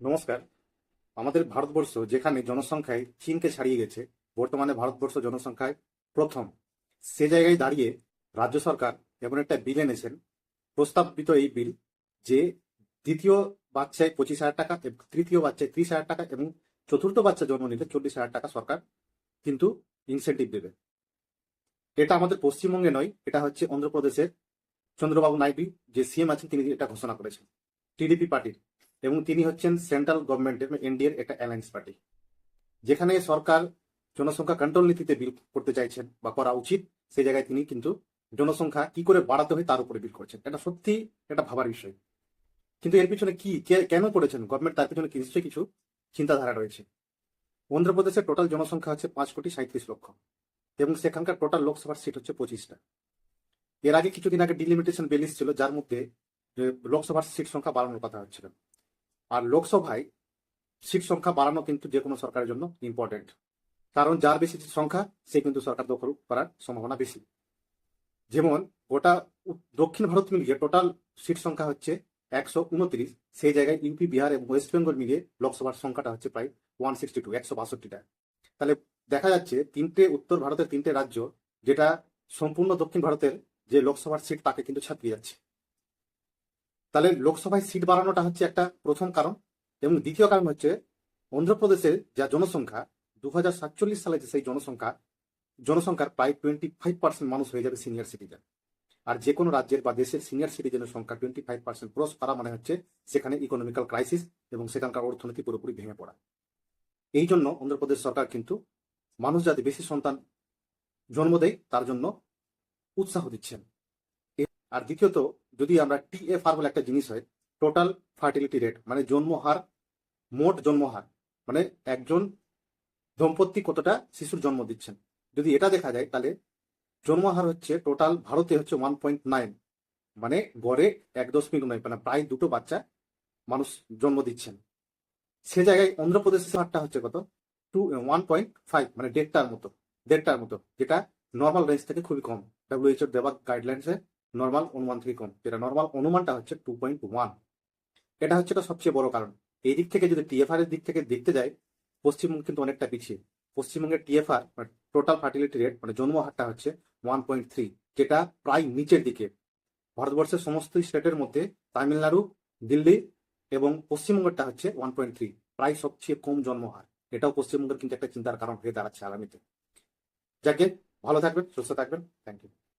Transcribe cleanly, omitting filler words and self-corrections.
নমস্কার। আমাদের ভারতবর্ষ যেখানে জনসংখ্যায় চীনকে ছাড়িয়ে গেছে, বর্তমানে ভারতবর্ষ জনসংখ্যায় প্রথম, সে জায়গায় দাঁড়িয়ে রাজ্য সরকার এমন একটা বিল এনেছেন, প্রস্তাবিত এই বিল, যে দ্বিতীয় বাচ্চায় 25,000 টাকা, তৃতীয় বাচ্চায় 30,000 টাকা এবং চতুর্থ বাচ্চা জন্ম নিলে 40,000 টাকা সরকার কিন্তু ইনসেন্টিভ দেবে। এটা আমাদের পশ্চিমবঙ্গে নয়, এটা হচ্ছে অন্ধ্রপ্রদেশের চন্দ্রবাবু নাইডু, যে সিএম আছেন, তিনি এটা ঘোষণা করেছেন, টিডিপি পার্টির, এবং তিনি হচ্ছেন সেন্ট্রাল গভর্নমেন্টের এনডিএর একটা অ্যালায়েন্স পার্টি। যেখানে সরকার জনসংখ্যা কন্ট্রোল নীতিতে বিল করতে চাইছেন বা করা উচিত, সেই জায়গায় তিনি কিন্তু জনসংখ্যা কি করে বাড়াতে হয় তার উপরে বিল করছেন। এটা সত্যি এটা ভাবার বিষয়। কিন্তু এর পিছনে কি কেন করেছেন গভর্নমেন্ট, তার পিছনে নিশ্চয়ই কিছু চিন্তাধারা রয়েছে। অন্ধ্রপ্রদেশের টোটাল জনসংখ্যা হচ্ছে 5,37,00,000 এবং সেখানকার টোটাল লোকসভার সিট হচ্ছে 25টা। এর আগে কিছুদিন আগে ডিলিমিটেশন বিল ছিল, যার মধ্যে লোকসভার সিট সংখ্যা বাড়ানোর কথা হচ্ছিল। আর লোকসভায় সিট সংখ্যা বাড়ানো কিন্তু যে কোনো সরকারের জন্য ইম্পর্টেন্ট, কারণ যার বেশি সংখ্যা সে কিন্তু সরকার দখল করার সম্ভাবনা বেশি। যেমন গোটা দক্ষিণ ভারত মিলিয়ে টোটাল সিট সংখ্যা হচ্ছে 129, সেই জায়গায় ইউপি, বিহার এবং ওয়েস্ট বেঙ্গল মিলিয়ে লোকসভার সংখ্যাটা হচ্ছে প্রায় 162, 162টা। তাহলে দেখা যাচ্ছে উত্তর ভারতের তিনটে রাজ্য, যেটা সম্পূর্ণ দক্ষিণ ভারতের যে লোকসভার সিট তাকে কিন্তু ছাপিয়ে যাচ্ছে। তাহলে লোকসভায় সিট বাড়ানোটা হচ্ছে একটা প্রথম কারণ। এবং দ্বিতীয় কারণ হচ্ছে অন্ধ্রপ্রদেশের যা জনসংখ্যা, 2047 সালে যে সেই জনসংখ্যার প্রায় 25% মানুষ হয়ে যাবে সিনিয়র সিটিজেন। আর যে কোনো রাজ্যের বা দেশের সিনিয়র সিটিজেনের সংখ্যা 25% ক্রস করা মানে হচ্ছে সেখানে ইকোনমিক্যাল ক্রাইসিস এবং সেখানকার অর্থনীতি পুরোপুরি ভেঙে পড়া। এই জন্য অন্ধ্রপ্রদেশ সরকার কিন্তু মানুষ যাতে বেশি সন্তান জন্ম দেয় তার জন্য উৎসাহ দিচ্ছেন। আর দ্বিতীয়ত, যদি আমরা টিএফআর বলে একটা জিনিস হয়, টোটাল ফার্টিলিটি রেট, মানে জন্মহার, মোট জন্মহার, মানে একজন দম্পতি কতটা শিশুর জন্ম দিচ্ছেন, যদি এটা দেখা যায় তাহলে জন্মহার হচ্ছে টোটাল ভারতে হচ্ছে 1.9, মানে গড়ে 1.9, মানে প্রায় দুটো বাচ্চা মানুষ জন্ম দিচ্ছেন। সে জায়গায় অন্ধ্রপ্রদেশের হারটা হচ্ছে কত, 1.5, মানে দেড়টার মতো, যেটা নর্মাল রেঞ্জ থেকে খুবই কম। WHO দেওয়া গাইডলাইন্সে নর্মাল অনুমান থেকে কম, যেটা নর্মাল অনুমানটা হচ্ছে 2.1। এটা হচ্ছে তো সবচেয়ে বড় কারণ। এই দিক থেকে যদি টিএফআর এর দিক থেকে দেখতে যাই, পশ্চিমবঙ্গ কিন্তু অনেকটা পিছিয়ে। পশ্চিমবঙ্গের টিএফআর, টোটাল ফার্টিলিটি রেট, মানে জন্ম হারটা হচ্ছে 1.3, যেটা প্রায় নিচের দিকে। ভারতবর্ষের সমস্ত স্টেটের মধ্যে তামিলনাড়ু, দিল্লি এবং পশ্চিমবঙ্গেরটা হচ্ছে 1.3, প্রায় সবচেয়ে কম জন্মহার। এটাও পশ্চিমবঙ্গের কিন্তু একটা চিন্তার কারণ হয়ে দাঁড়াচ্ছে আগামীতে। যাকে ভালো থাকবেন, সুস্থ থাকবেন, থ্যাংক ইউ।